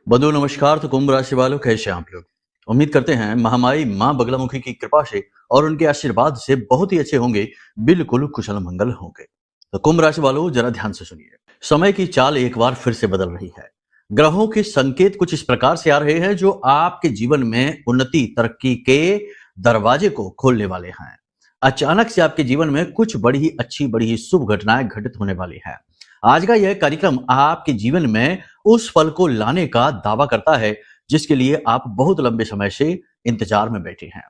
बंधु नमस्कार। तो कुंभ राशि वालों, कैसे हैं आप लोग? उम्मीद करते हैं महामाई मां बगलामुखी की कृपा से और उनके आशीर्वाद से बहुत ही अच्छे होंगे, बिल्कुल कुशल मंगल होंगे। तो कुंभ राशि वालों, जरा ध्यान से सुनिए। समय की चाल एक बार फिर से बदल रही है। ग्रहों के संकेत कुछ इस प्रकार से आ रहे हैं जो आपके जीवन में उन्नति तरक्की के दरवाजे को खोलने वाले हैं। अचानक से आपके जीवन में कुछ बड़ी ही अच्छी, बड़ी ही शुभ घटनाएं घटित होने वाली है। आज का यह कार्यक्रम आपके जीवन में उस फल को लाने का दावा करता है जिसके लिए आप बहुत लंबे समय से इंतजार में बैठे हैं।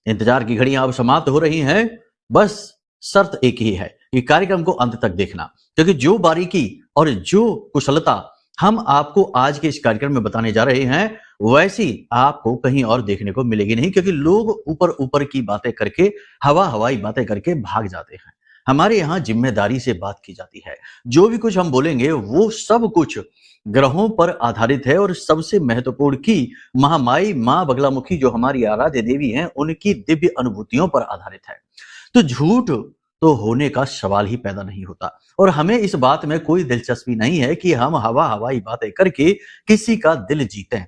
इंतजार की घड़ियां अब समाप्त हो रही हैं। बस शर्त एक ही है कि कार्यक्रम को अंत तक देखना, क्योंकि जो बारीकी और जो कुशलता हम आपको आज के इस कार्यक्रम में बताने जा रहे हैं, वैसी आपको कहीं और देखने को मिलेगी नहीं। क्योंकि लोग ऊपर ऊपर की बातें करके, हवाई बातें करके भाग जाते हैं। हमारे यहाँ जिम्मेदारी से बात की जाती है। जो भी कुछ हम बोलेंगे वो सब कुछ ग्रहों पर आधारित है और सबसे महत्वपूर्ण की महामाई मां बगलामुखी जो हमारी आराध्य देवी हैं, उनकी दिव्य अनुभूतियों पर आधारित है। तो झूठ तो होने का सवाल ही पैदा नहीं होता। और हमें इस बात में कोई दिलचस्पी नहीं है कि हम हवाई बातें करके किसी का दिल जीतें।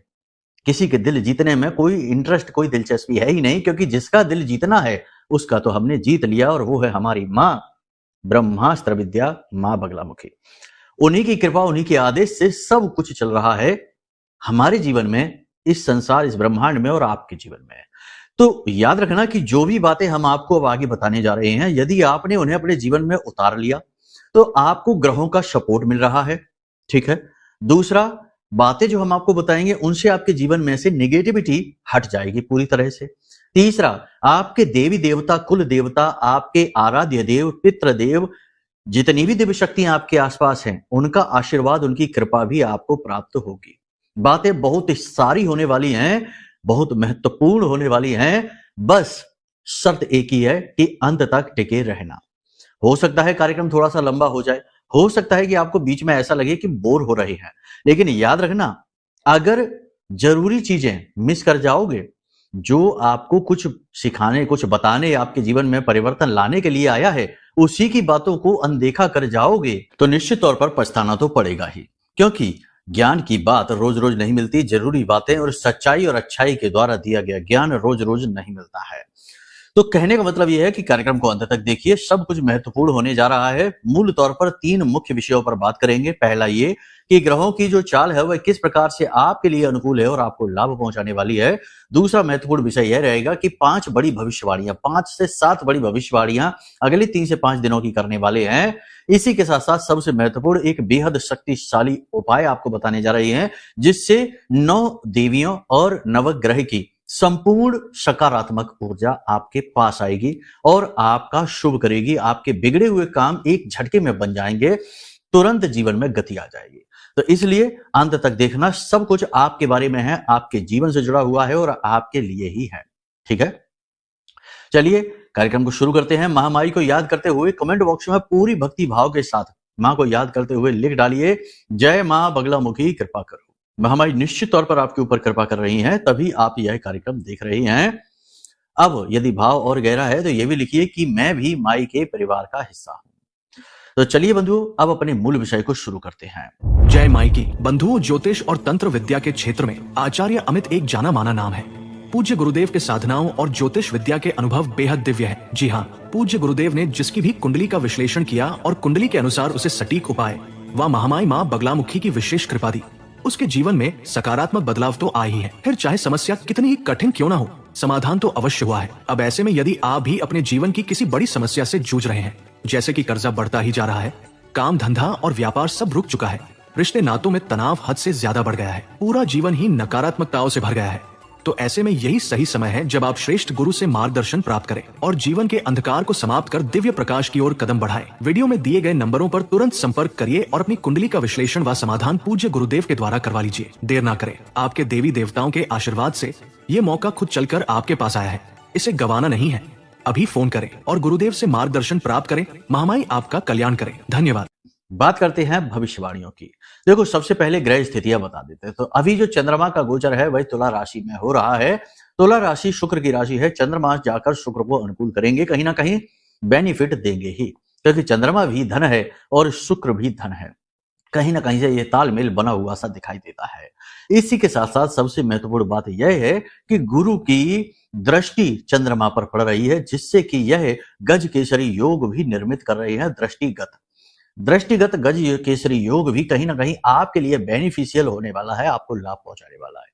किसी के दिल जीतने में कोई इंटरेस्ट, कोई दिलचस्पी है ही नहीं, क्योंकि जिसका दिल जीतना है उसका तो हमने जीत लिया, और वो है हमारी मां ब्रह्मास्त्र विद्या मां बगलामुखी। उन्हीं की कृपा, उन्हीं के आदेश से सब कुछ चल रहा है हमारे जीवन में, इस संसार, इस ब्रह्मांड में और आपके जीवन में। तो याद रखना कि जो भी बातें हम आपको अब आगे बताने जा रहे हैं, यदि आपने उन्हें अपने जीवन में उतार लिया तो आपको ग्रहों का सपोर्ट मिल रहा है। ठीक है। दूसरा, बातें जो हम आपको बताएंगे उनसे आपके जीवन में से नेगेटिविटी हट जाएगी पूरी तरह से। तीसरा, आपके देवी देवता, कुल देवता, आपके आराध्य देव, पितृ देव, जितनी भी दिव्य शक्तियां आपके आसपास हैं, उनका आशीर्वाद, उनकी कृपा भी आपको प्राप्त होगी। बातें बहुत सारी होने वाली हैं, बहुत महत्वपूर्ण होने वाली हैं। बस शर्त एक ही है कि अंत तक टिके रहना। हो सकता है कार्यक्रम थोड़ा सा लंबा हो जाए, हो सकता है कि आपको बीच में ऐसा लगे कि बोर हो रहे हैं, लेकिन याद रखना, अगर जरूरी चीजें मिस कर जाओगे, जो आपको कुछ सिखाने, कुछ बताने, आपके जीवन में परिवर्तन लाने के लिए आया है, उसी की बातों को अनदेखा कर जाओगे तो निश्चित तौर पर पछताना तो पड़ेगा ही। क्योंकि ज्ञान की बात रोज रोज नहीं मिलती। जरूरी बातें और सच्चाई और अच्छाई के द्वारा दिया गया ज्ञान रोज रोज नहीं मिलता है। तो कहने का मतलब यह है कि कार्यक्रम को अंत तक देखिए, सब कुछ महत्वपूर्ण होने जा रहा है। मूल तौर पर 3 मुख्य विषयों पर बात करेंगे। पहला ये कि ग्रहों की जो चाल है वह किस प्रकार से आपके लिए अनुकूल है और आपको लाभ पहुंचाने वाली है। दूसरा महत्वपूर्ण विषय यह रहेगा कि 5 बड़ी भविष्यवाणियां, 5 से 7 बड़ी भविष्यवाणियां अगले 3 से 5 दिनों की करने वाले हैं। इसी के साथ साथ सबसे महत्वपूर्ण एक बेहद शक्तिशाली उपाय आपको बताने जा रहे हैं, जिससे 9 देवियों और नवग्रह की संपूर्ण सकारात्मक ऊर्जा आपके पास आएगी और आपका शुभ करेगी। आपके बिगड़े हुए काम एक झटके में बन जाएंगे, तुरंत जीवन में गति आ जाएगी। तो इसलिए अंत तक देखना, सब कुछ आपके बारे में है, आपके जीवन से जुड़ा हुआ है और आपके लिए ही है। ठीक है, चलिए कार्यक्रम को शुरू करते हैं। महामाई को याद करते हुए कमेंट बॉक्स में पूरी भक्ति भाव के साथ मां को याद करते हुए लिख डालिए, जय मां बगलामुखी कृपा करो। महामाई निश्चित तौर पर आपके ऊपर कृपा कर रही हैं, तभी आप यह कार्यक्रम देख रहे हैं। अब यदि भाव और गहरा है तो यह भी लिखिए कि मैं भी माई के परिवार का हिस्सा हूं। तो चलिए बंधुओं, अब अपने मूल विषय को शुरू करते हैं। जय माई की। बंधुओं, ज्योतिष और तंत्र विद्या के क्षेत्र में आचार्य अमित एक जाना माना नाम है। पूज्य गुरुदेव के साधनाओं और ज्योतिष विद्या के अनुभव बेहद दिव्य है। जी हाँ, पूज्य गुरुदेव ने जिसकी भी कुंडली का विश्लेषण किया और कुंडली के अनुसार उसे सटीक उपाय व महामाई मां बगलामुखी की विशेष कृपा दी, उसके जीवन में सकारात्मक बदलाव तो आए ही है। फिर चाहे समस्या कितनी ही कठिन क्यों ना हो, समाधान तो अवश्य हुआ है। अब ऐसे में यदि आप भी अपने जीवन की किसी बड़ी समस्या से जूझ रहे हैं, जैसे कि कर्जा बढ़ता ही जा रहा है, काम धंधा और व्यापार सब रुक चुका है, रिश्ते नातों में तनाव हद से ज्यादा बढ़ गया है, पूरा जीवन ही नकारात्मकताओं से भर गया है, तो ऐसे में यही सही समय है जब आप श्रेष्ठ गुरु से मार्गदर्शन प्राप्त करें और जीवन के अंधकार को समाप्त कर दिव्य प्रकाश की ओर कदम बढ़ाएं। वीडियो में दिए गए नंबरों पर तुरंत संपर्क करिए और अपनी कुंडली का विश्लेषण व समाधान पूज्य गुरुदेव के द्वारा करवा लीजिए। देर ना करें, आपके देवी देवताओं के आशीर्वाद से ये मौका खुद चलकर आपके पास आया है, इसे गंवाना नहीं है। अभी फोन करें और गुरुदेव से मार्गदर्शन प्राप्त करें। महामाई आपका कल्याण करें। धन्यवाद। बात करते हैं भविष्यवाणियों की। देखो, सबसे पहले ग्रह स्थितियां बता देते हैं। तो अभी जो चंद्रमा का गोचर है वह तुला राशि में हो रहा है। तुला राशि शुक्र की राशि है। चंद्रमा जाकर शुक्र को अनुकूल करेंगे, कहीं ना कहीं बेनिफिट देंगे ही, क्योंकि चंद्रमा भी धन है और शुक्र भी धन है। कहीं ना कहीं से ये तालमेल बना हुआ सा दिखाई देता है। इसी के साथ साथ सबसे महत्वपूर्ण बात यह है कि गुरु की दृष्टि चंद्रमा पर पड़ रही है, जिससे कि यह गज केसरी योग भी निर्मित कर रही है। दृष्टिगत गज केसरी योग भी कहीं ना कहीं आपके लिए बेनिफिशियल होने वाला है, आपको लाभ पहुंचाने वाला है।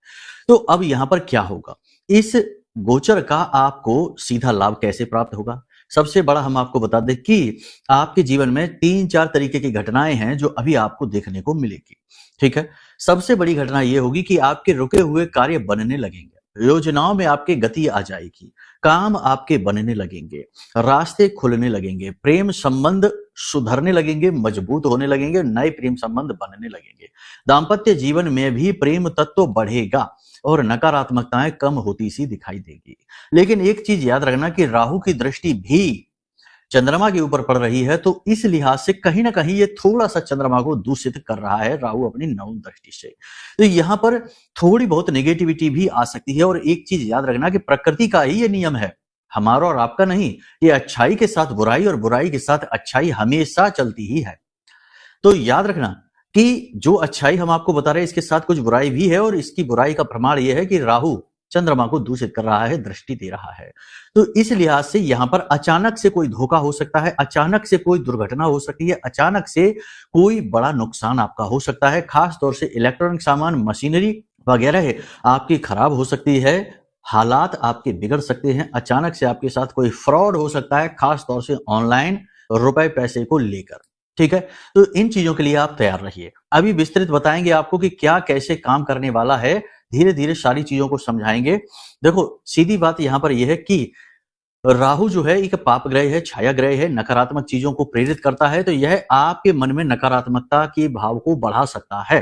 तो अब यहां पर क्या होगा, इस गोचर का आपको सीधा लाभ कैसे प्राप्त होगा? सबसे बड़ा हम आपको बता दें कि आपके जीवन में 3-4 तरीके की घटनाएं हैं जो अभी आपको देखने को मिलेगी। ठीक है, सबसे बड़ी घटना यह होगी कि आपके रुके हुए कार्य बनने लगेंगे, योजनाओं में आपकी गति आ जाएगी, काम आपके बनने लगेंगे, रास्ते खुलने लगेंगे, प्रेम संबंध सुधरने लगेंगे, मजबूत होने लगेंगे, नए प्रेम संबंध बनने लगेंगे। दाम्पत्य जीवन में भी प्रेम तत्व बढ़ेगा और नकारात्मकताएं कम होती सी दिखाई देगी। लेकिन एक चीज याद रखना कि राहु की दृष्टि भी चंद्रमा के ऊपर पड़ रही है, तो इस लिहाज से कहीं ना कहीं ये थोड़ा सा चंद्रमा को दूषित कर रहा है, राहु अपनी नवम दृष्टि से। तो यहां पर थोड़ी बहुत नेगेटिविटी भी आ सकती है। और एक चीज याद रखना कि प्रकृति का ही ये नियम है, हमारा और आपका नहीं। ये अच्छाई के साथ बुराई और बुराई के साथ अच्छाई हमेशा चलती ही है। तो याद रखना कि जो अच्छाई हम आपको बता रहे हैं, इसके साथ कुछ बुराई भी है, और इसकी बुराई का प्रमाण यह है कि राहु चंद्रमा को दूषित कर रहा है, दृष्टि दे रहा है। तो इस लिहाज से यहां पर अचानक से कोई धोखा हो सकता है, अचानक से कोई दुर्घटना हो सकती है, अचानक से कोई बड़ा नुकसान आपका हो सकता है। खास तौर से इलेक्ट्रॉनिक सामान, मशीनरी वगैरह आपकी खराब हो सकती है, हालात आपके बिगड़ सकते हैं, अचानक से आपके साथ कोई फ्रॉड हो सकता है, खास तौर से ऑनलाइन रुपए पैसे को लेकर। ठीक है, तो इन चीजों के लिए आप तैयार रहिए। अभी विस्तृत बताएंगे आपको कि क्या कैसे काम करने वाला है, धीरे धीरे सारी चीजों को समझाएंगे। देखो, सीधी बात यहां पर यह है कि राहु जो है एक पाप ग्रह है, छाया ग्रह है, नकारात्मक चीजों को प्रेरित करता है। तो यह आपके मन में नकारात्मकता के भाव को बढ़ा सकता है।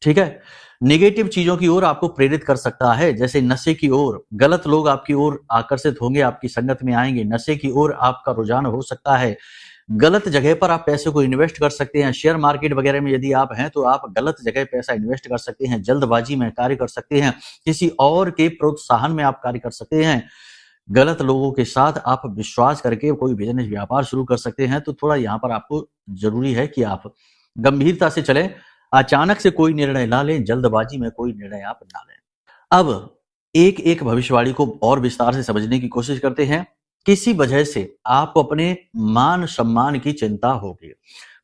ठीक है, नेगेटिव चीजों की ओर आपको प्रेरित कर सकता है, जैसे नशे की ओर। गलत लोग आपकी ओर आकर्षित होंगे, आपकी संगत में आएंगे, नशे की ओर आपका रुझान हो सकता है। गलत जगह पर आप पैसे को इन्वेस्ट कर सकते हैं, शेयर मार्केट वगैरह में यदि आप हैं तो आप गलत जगह पैसा इन्वेस्ट कर सकते हैं, जल्दबाजी में कार्य कर सकते हैं, किसी और के प्रोत्साहन में आप कार्य कर सकते हैं, गलत लोगों के साथ आप विश्वास करके कोई बिजनेस व्यापार शुरू कर सकते हैं। तो थोड़ा यहाँ पर आपको जरूरी है कि आप गंभीरता से चलें, अचानक से कोई निर्णय ना लें, जल्दबाजी में कोई निर्णय आप ना लें। अब एक एक भविष्यवाणी को और विस्तार से समझने की कोशिश करते हैं। किसी वजह से आपको अपने मान सम्मान की चिंता होगी,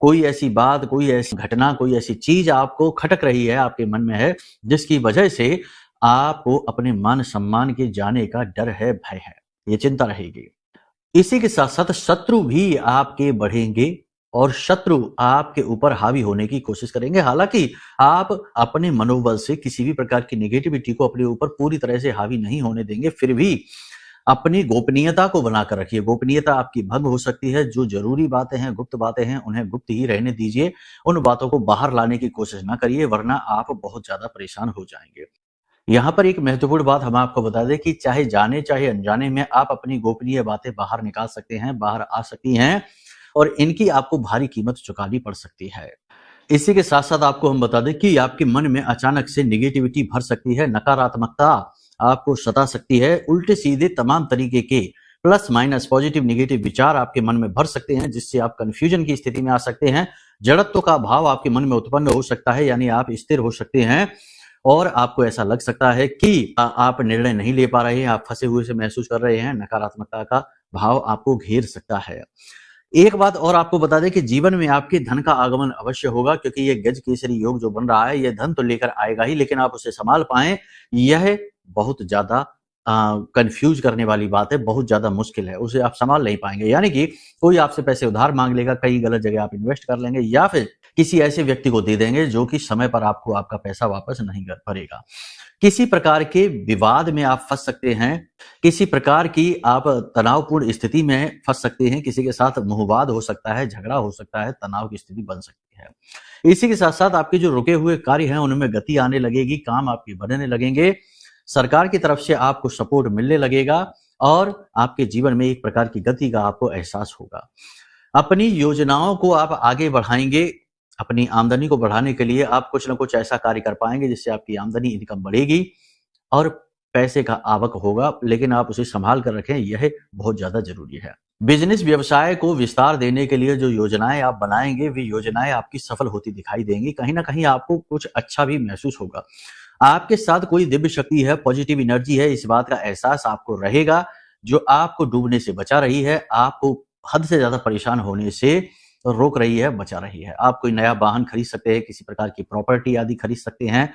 कोई ऐसी बात, कोई ऐसी घटना, कोई ऐसी चीज आपको खटक रही है, आपके मन में है, जिसकी वजह से आपको अपने मान सम्मान के जाने का डर है, भय है, ये चिंता रहेगी। इसी के साथ साथ शत्रु भी आपके बढ़ेंगे और शत्रु आपके ऊपर हावी होने की कोशिश करेंगे। हालांकि आप अपने मनोबल से किसी भी प्रकार की नेगेटिविटी को अपने ऊपर पूरी तरह से हावी नहीं होने देंगे, फिर भी अपनी गोपनीयता को बनाकर रखिए। गोपनीयता आपकी भंग हो सकती है, जो जरूरी बातें हैं, गुप्त बातें हैं, उन्हें गुप्त ही रहने दीजिए, उन बातों को बाहर लाने की कोशिश ना करिए, वरना आप बहुत ज्यादा परेशान हो जाएंगे। यहाँ पर एक महत्वपूर्ण बात हम आपको बता दें कि चाहे जाने चाहे अनजाने में आप अपनी गोपनीय बातें बाहर निकाल सकते हैं, बाहर आ सकती हैं, और इनकी आपको भारी कीमत चुकानी पड़ सकती है। इसी के साथ साथ आपको हम बता दें कि आपके मन में अचानक से नेगेटिविटी भर सकती है, नकारात्मकता आपको सता सकती है, उल्टे सीधे तमाम तरीके के प्लस माइनस पॉजिटिव नेगेटिव विचार आपके मन में भर सकते हैं, जिससे आप कंफ्यूजन की स्थिति में आ सकते हैं। जड़त्व का भाव आपके मन में उत्पन्न हो सकता है, यानी आप स्थिर हो सकते हैं और आपको ऐसा लग सकता है कि आप निर्णय नहीं ले पा रहे हैं, आप फंसे हुए से महसूस कर रहे हैं, नकारात्मकता का भाव आपको घेर सकता है। एक बात और आपको बता दें कि जीवन में आपके धन का आगमन अवश्य होगा, क्योंकि ये गज केसरी योग जो बन रहा है, ये धन तो लेकर आएगा ही, लेकिन आप उसे संभाल पाएं, यह बहुत ज्यादा कंफ्यूज करने वाली बात है, बहुत ज्यादा मुश्किल है, उसे आप संभाल नहीं पाएंगे। यानी कि कोई आपसे पैसे उधार मांग लेगा, कई गलत जगह आप इन्वेस्ट कर लेंगे, या फिर किसी ऐसे व्यक्ति को दे देंगे जो कि समय पर आपको आपका पैसा वापस नहीं कर पाएगा। किसी प्रकार के विवाद में आप फंस सकते हैं, किसी प्रकार की आप तनावपूर्ण स्थिति में फंस सकते हैं, किसी के साथ मुहवाद हो सकता है, झगड़ा हो सकता है, तनाव की स्थिति बन सकती है। इसी के साथ साथ आपके जो रुके हुए कार्य हैं उनमें गति आने लगेगी, काम आपके बढ़ने लगेंगे, सरकार की तरफ से आपको सपोर्ट मिलने लगेगा और आपके जीवन में एक प्रकार की गति का आपको एहसास होगा। अपनी योजनाओं को आप आगे बढ़ाएंगे, अपनी आमदनी को बढ़ाने के लिए आप कुछ ना कुछ ऐसा कार्य कर पाएंगे जिससे आपकी आमदनी इनकम बढ़ेगी और पैसे का आवक होगा, लेकिन आप उसे संभाल कर रखें, यह बहुत ज्यादा जरूरी है। बिजनेस व्यवसाय को विस्तार देने के लिए जो योजनाएं आप बनाएंगे, वे योजनाएं आपकी सफल होती दिखाई देंगी। कहीं ना कहीं आपको कुछ अच्छा भी महसूस होगा। आपके साथ कोई दिव्य शक्ति है, पॉजिटिव एनर्जी है, इस बात का एहसास आपको रहेगा, जो आपको डूबने से बचा रही है, आपको हद से ज्यादा परेशान होने से रोक रही है, बचा रही है। आप कोई नया वाहन खरीद सकते हैं, किसी प्रकार की प्रॉपर्टी आदि खरीद सकते हैं,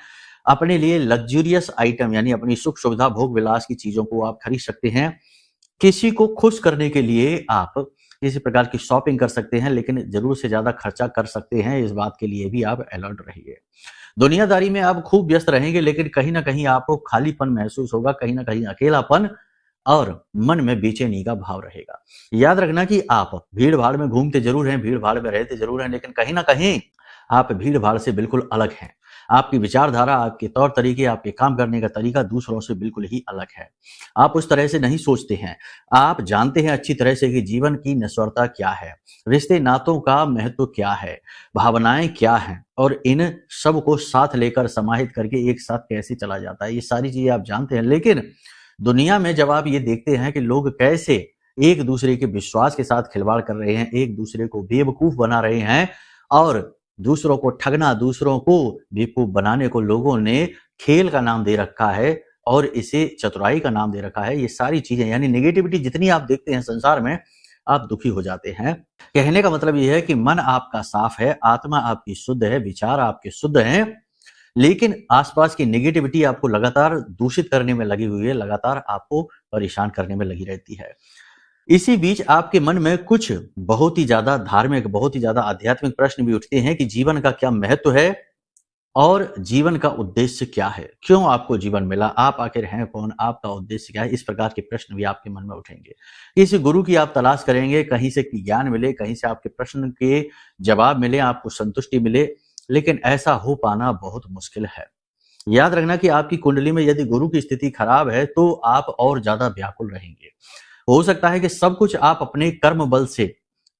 अपने लिए लग्जूरियस आइटम यानी अपनी सुख सुविधा भोग विलास की चीजों को आप खरीद सकते हैं। किसी को खुश करने के लिए आप किसी प्रकार की शॉपिंग कर सकते हैं, लेकिन जरूर से ज्यादा खर्चा कर सकते हैं, इस बात के लिए भी आप अलर्ट रहिए। दुनियादारी में आप खूब व्यस्त रहेंगे, लेकिन कहीं ना कहीं आपको खालीपन महसूस होगा, कहीं ना कहीं अकेलापन और मन में बेचैनी का भाव रहेगा। याद रखना कि आप भीड़ भाड़ में घूमते जरूर हैं, भीड़ भाड़ में रहते जरूर हैं, लेकिन कहीं ना कहीं आप भीड़ भाड़ से बिल्कुल अलग हैं। आपकी विचारधारा, आपके तौर तरीके, आपके काम करने का तरीका दूसरों से बिल्कुल ही अलग है। आप उस तरह से नहीं सोचते हैं। आप जानते हैं अच्छी तरह से कि जीवन की नश्वरता क्या है, रिश्ते नातों का महत्व क्या है, भावनाएं क्या हैं, और इन सब को साथ लेकर समाहित करके एक साथ कैसे चला जाता है, ये सारी चीजें आप जानते हैं। लेकिन दुनिया में जब आप ये देखते हैं कि लोग कैसे एक दूसरे के विश्वास के साथ खिलवाड़ कर रहे हैं, एक दूसरे को बेवकूफ बना रहे हैं, और दूसरों को ठगना, दूसरों को बेवकूफ बनाने को लोगों ने खेल का नाम दे रखा है और इसे चतुराई का नाम दे रखा है। ये सारी चीजें यानी नेगेटिविटी जितनी आप देखते हैं संसार में, आप दुखी हो जाते हैं। कहने का मतलब यह है कि मन आपका साफ है, आत्मा आपकी शुद्ध है, विचार आपके शुद्ध हैं, लेकिन आसपास की नेगेटिविटी आपको लगातार दूषित करने में लगी हुई है, लगातार आपको परेशान करने में लगी रहती है। इसी बीच आपके मन में कुछ बहुत ही ज्यादा धार्मिक, बहुत ही ज्यादा आध्यात्मिक प्रश्न भी उठते हैं कि जीवन का क्या महत्व है और जीवन का उद्देश्य क्या है, क्यों आपको जीवन मिला, आप आखिर हैं कौन, आपका उद्देश्य क्या है। इस प्रकार के प्रश्न भी आपके मन में उठेंगे। किसी गुरु की आप तलाश करेंगे, कहीं से ज्ञान मिले, कहीं से आपके प्रश्न के जवाब मिले, आपको संतुष्टि मिले, लेकिन ऐसा हो पाना बहुत मुश्किल है। याद रखना कि आपकी कुंडली में यदि गुरु की स्थिति खराब है तो आप और ज्यादा व्याकुल रहेंगे। हो सकता है कि सब कुछ आप अपने कर्म बल से,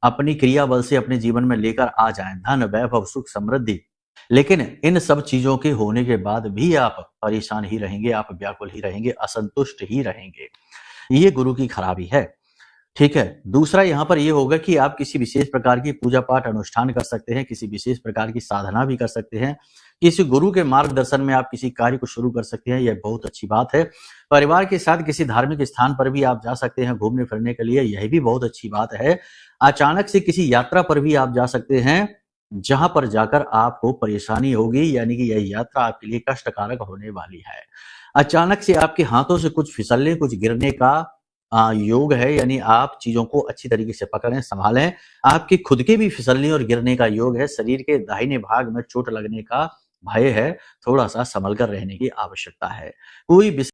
अपनी क्रिया बल से अपने जीवन में लेकर आ जाएं, धन, वैभव, सुख, समृद्धि, लेकिन इन सब चीजों के होने के बाद भी आप परेशान ही रहेंगे, आप व्याकुल ही रहेंगे, असंतुष्ट ही रहेंगे। ये गुरु की खराबी है। ठीक है। दूसरा यहाँ पर ये होगा कि आप किसी विशेष प्रकार की पूजा पाठ अनुष्ठान कर सकते हैं, किसी विशेष प्रकार की साधना भी कर सकते हैं, किसी गुरु के मार्गदर्शन में आप किसी कार्य को शुरू कर सकते हैं, यह बहुत अच्छी बात है। परिवार के साथ किसी धार्मिक स्थान पर भी आप जा सकते हैं घूमने फिरने के लिए, यह भी बहुत अच्छी बात है। अचानक से किसी यात्रा पर भी आप जा सकते हैं, जहां पर जाकर आपको परेशानी होगी, यानी कि यह यात्रा आपके लिए कष्टकारक होने वाली है। अचानक से आपके हाथों से कुछ फिसलने, कुछ गिरने का योग है, यानी आप चीजों को अच्छी तरीके से पकड़ें, संभालें। आपके खुद के भी फिसलने और गिरने का योग है, शरीर के दाहिने भाग में चोट लगने का भय है, थोड़ा सा संभल कर रहने की आवश्यकता है। कोई